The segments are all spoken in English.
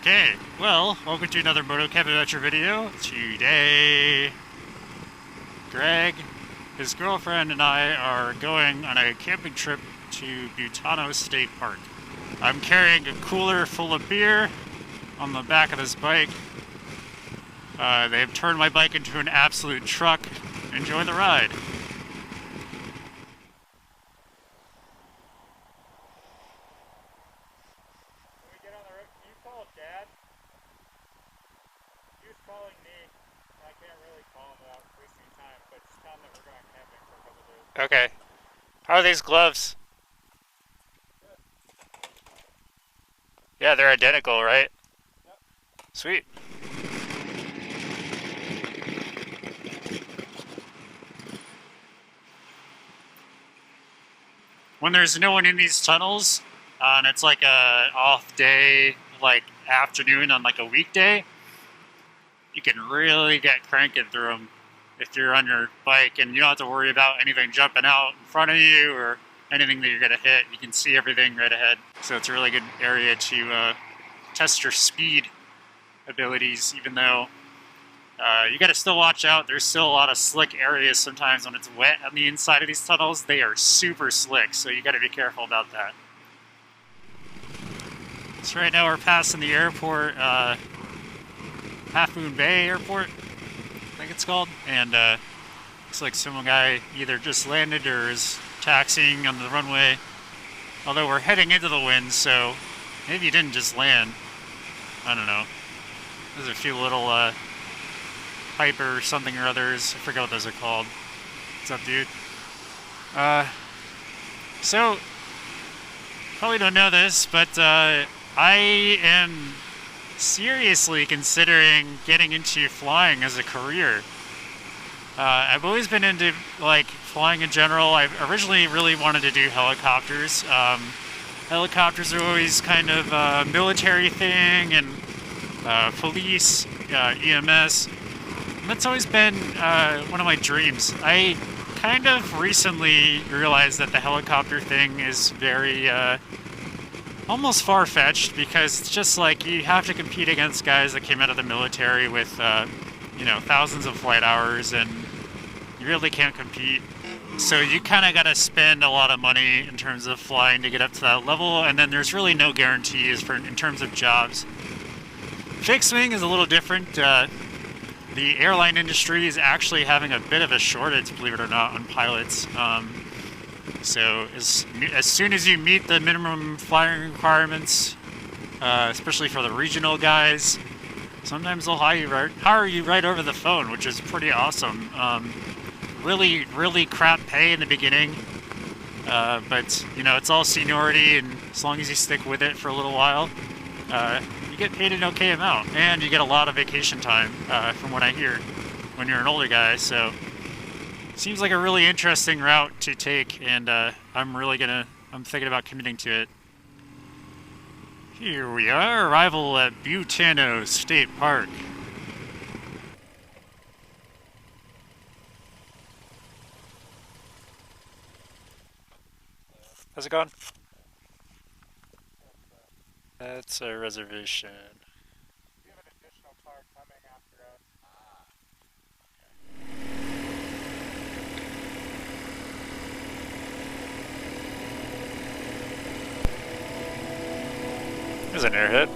Okay, well, welcome to another Motocamp adventure video. Today, Greg, his girlfriend, and I are going on a camping trip to Butano State Park. I'm carrying a cooler full of beer on the back of this bike. They have turned my bike into an absolute truck. Enjoy the ride. Dad? He was calling me. I can't really call him without wasting time, but just tell him that we're going camping for a couple days. Okay. How are these gloves? Good. Yeah, they're identical, right? Yep. Sweet. When there's no one in these tunnels, and it's like a off day, like afternoon on like a weekday, you can really get cranking through them if you're on your bike and you don't have to worry about anything jumping out in front of you or anything that you're going to hit. You can see everything right ahead. So it's a really good area to test your speed abilities, even though you got to still watch out. There's still a lot of slick areas sometimes when it's wet on the inside of these tunnels. They are super slick, so you got to be careful about that. So right now we're passing the airport, Half Moon Bay Airport, I think it's called, and looks like some guy either just landed or is taxiing on the runway. Although we're heading into the wind, so maybe he didn't just land. I don't know. There's a few little pipe or something or others. I forget what those are called. What's up, dude? So, probably don't know this, but I am seriously considering getting into flying as a career. I've always been into like flying in general. I originally really wanted to do helicopters. Helicopters are always kind of a military thing, and police, EMS. And that's always been one of my dreams. I kind of recently realized that the helicopter thing is very almost far-fetched, because it's just like you have to compete against guys that came out of the military with thousands of flight hours, and you really can't compete. So you kind of got to spend a lot of money in terms of flying to get up to that level, and then there's really no guarantees in terms of jobs. Fixed wing is a little different. The airline industry is actually having a bit of a shortage, believe it or not, on pilots. So as soon as you meet the minimum flying requirements, especially for the regional guys, sometimes they'll hire you right over the phone, which is pretty awesome. Really, really crap pay in the beginning, but it's all seniority, and as long as you stick with it for a little while, you get paid an okay amount, and you get a lot of vacation time, from what I hear, when you're an older guy. So seems like a really interesting route to take, and I'm thinking about committing to it. Here we are, arrival at Butano State Park. How's it going? That's a reservation. We have an additional car coming after us. There's an airhead.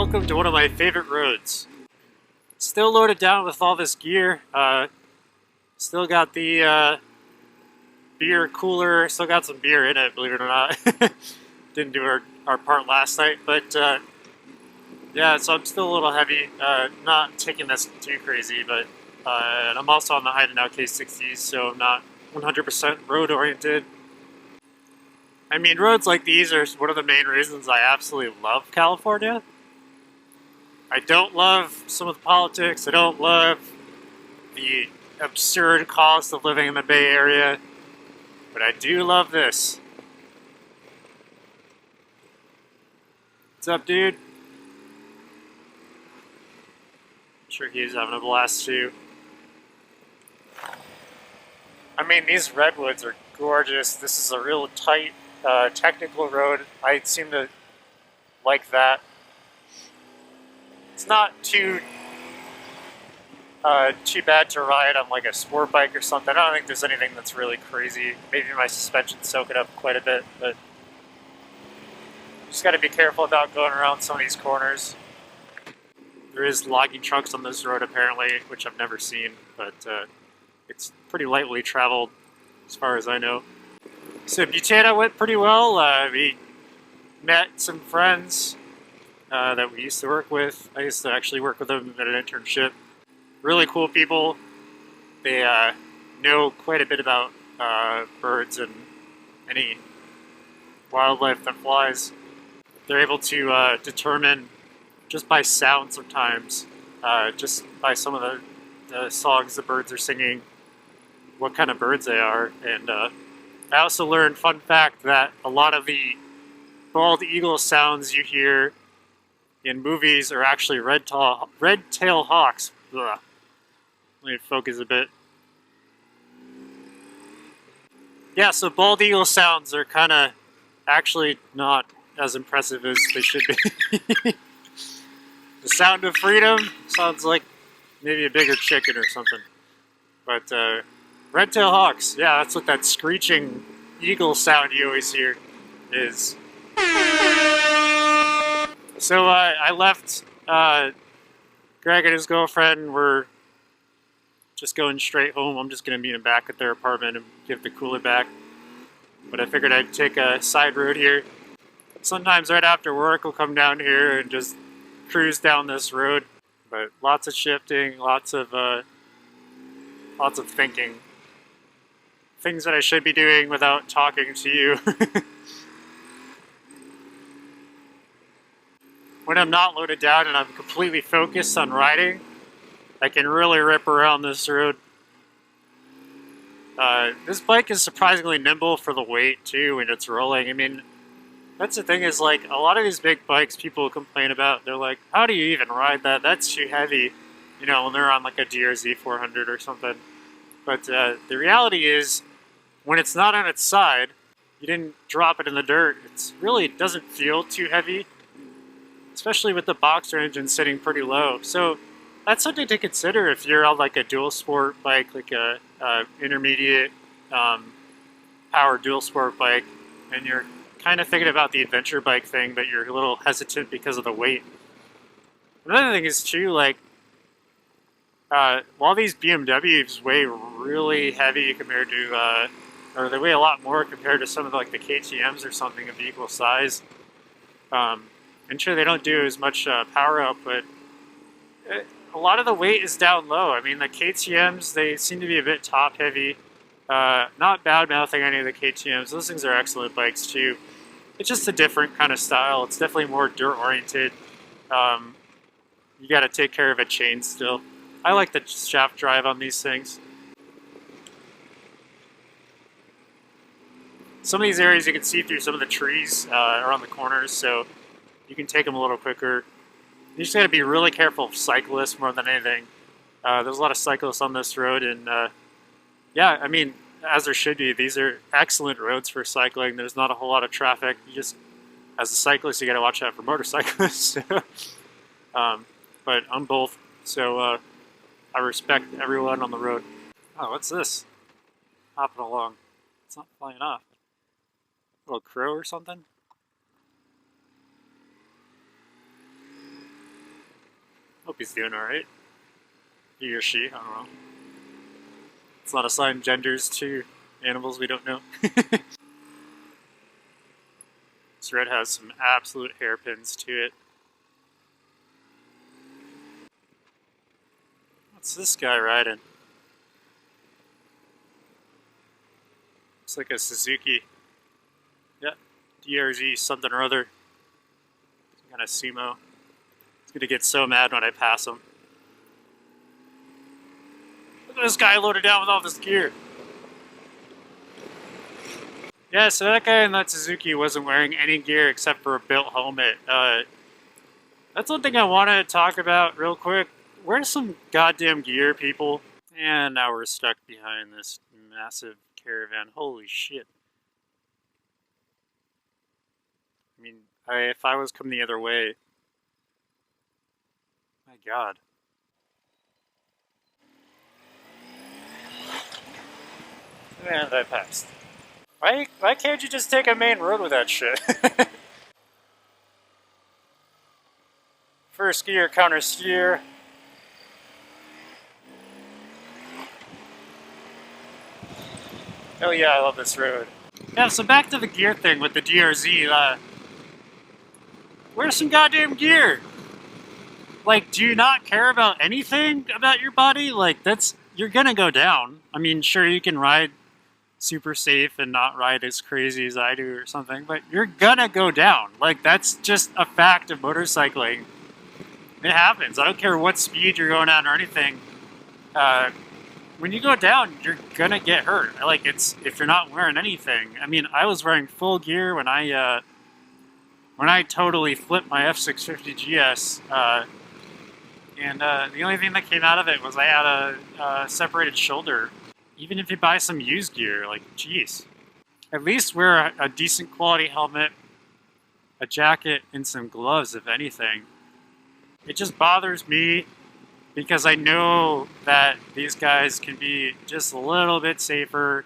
Welcome to one of my favorite roads. Still loaded down with all this gear. Still got the beer cooler. Still got some beer in it, believe it or not. Didn't do our part last night, but yeah, so I'm still a little heavy. Not taking this too crazy, but and I'm also on the Butano K60s, so I'm not 100% road oriented. I mean, roads like these are one of the main reasons I absolutely love California. I don't love some of the politics. I don't love the absurd cost of living in the Bay Area, but I do love this. What's up, dude? I'm sure he's having a blast too. I mean, these redwoods are gorgeous. This is a real tight, technical road. I seem to like that. It's not too bad to ride on like a sport bike or something. I don't think there's anything that's really crazy. Maybe my suspension soak it up quite a bit, but just got to be careful about going around some of these corners. There is logging trucks on this road apparently, which I've never seen, but it's pretty lightly traveled as far as I know. So Butano went pretty well. We met some friends that we used to work with. I used to actually work with them at an internship. Really cool people. They know quite a bit about birds and any wildlife that flies. They're able to determine just by sound sometimes, just by some of the songs the birds are singing, what kind of birds they are. And I also learned, fun fact, that a lot of the bald eagle sounds you hear in movies are actually red-tailed hawks. Ugh. Let me focus a bit. Yeah, so bald eagle sounds are kind of actually not as impressive as they should be. The sound of freedom sounds like maybe a bigger chicken or something. But red-tailed hawks, yeah, that's what that screeching eagle sound you always hear is. So I left Greg and his girlfriend were just going straight home. I'm just going to meet them back at their apartment and give the cooler back. But I figured I'd take a side road here. Sometimes right after work we'll come down here and just cruise down this road. But lots of shifting, lots of thinking. Things that I should be doing without talking to you. When I'm not loaded down and I'm completely focused on riding, I can really rip around this road. This bike is surprisingly nimble for the weight too when it's rolling. I mean, that's the thing is like a lot of these big bikes people complain about. They're like, how do you even ride that? That's too heavy. You know, when they're on like a DRZ 400 or something. But the reality is, when it's not on its side, you didn't drop it in the dirt. It really doesn't feel too heavy. Especially with the boxer engine sitting pretty low. So that's something to consider if you're on like a dual sport bike, like a intermediate power dual sport bike, and you're kind of thinking about the adventure bike thing, but you're a little hesitant because of the weight. Another thing is too, like, while these BMWs weigh really heavy compared to, or they weigh a lot more compared to some of like the KTMs or something of equal size. And sure, they don't do as much power output. A lot of the weight is down low. I mean, the KTMs, they seem to be a bit top heavy. Not bad-mouthing any of the KTMs. Those things are excellent bikes too. It's just a different kind of style. It's definitely more dirt-oriented. You got to take care of a chain still. I like the shaft drive on these things. Some of these areas you can see through some of the trees around the corners, so you can take them a little quicker. You just got to be really careful of cyclists more than anything. There's a lot of cyclists on this road, and yeah, I mean, as there should be. These are excellent roads for cycling. There's not a whole lot of traffic. You just, as a cyclist, you got to watch out for motorcyclists. But I'm both, so I respect everyone on the road. Oh, what's this? Hopping along. It's not flying off. A little crow or something? he's doing alright. He or she, I don't know. Let's not assign genders to animals we don't know. This red has some absolute hairpins to it. What's this guy riding? Looks like a Suzuki. Yeah, DRZ something or other. Some kind of sumo. He's gonna get so mad when I pass him. Look at this guy loaded down with all this gear. Yeah, so that guy in that Suzuki wasn't wearing any gear except for a built helmet. That's one thing I want to talk about real quick. Where's some goddamn gear, people? And now we're stuck behind this massive caravan. Holy shit. I mean, if I was coming the other way... My god. And I passed. Why can't you just take a main road with that shit? First gear, counter steer. Oh yeah, I love this road. Yeah, so back to the gear thing with the DRZ. Where's some goddamn gear? Like, do you not care about anything about your body? Like, you're gonna go down. I mean, sure, you can ride super safe and not ride as crazy as I do or something, but you're gonna go down. Like, that's just a fact of motorcycling. It happens. I don't care what speed you're going at or anything. When you go down, you're gonna get hurt. Like, if you're not wearing anything. I mean, I was wearing full gear when I totally flipped my F650 GS, and the only thing that came out of it was I had a separated shoulder. Even if you buy some used gear, like, geez. At least wear a decent quality helmet, a jacket, and some gloves, if anything. It just bothers me because I know that these guys can be just a little bit safer,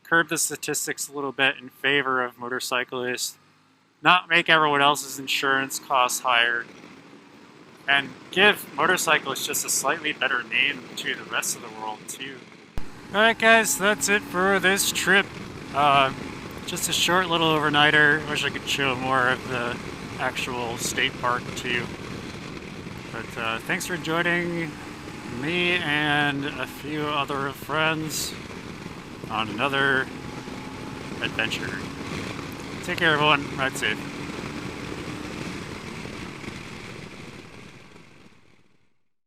curb the statistics a little bit in favor of motorcyclists, not make everyone else's insurance costs higher, and give motorcyclists just a slightly better name to the rest of the world, too. Alright guys, that's it for this trip. Just a short little overnighter. Wish I could show more of the actual state park too. But thanks for joining me and a few other friends on another adventure. Take care everyone, ride safe.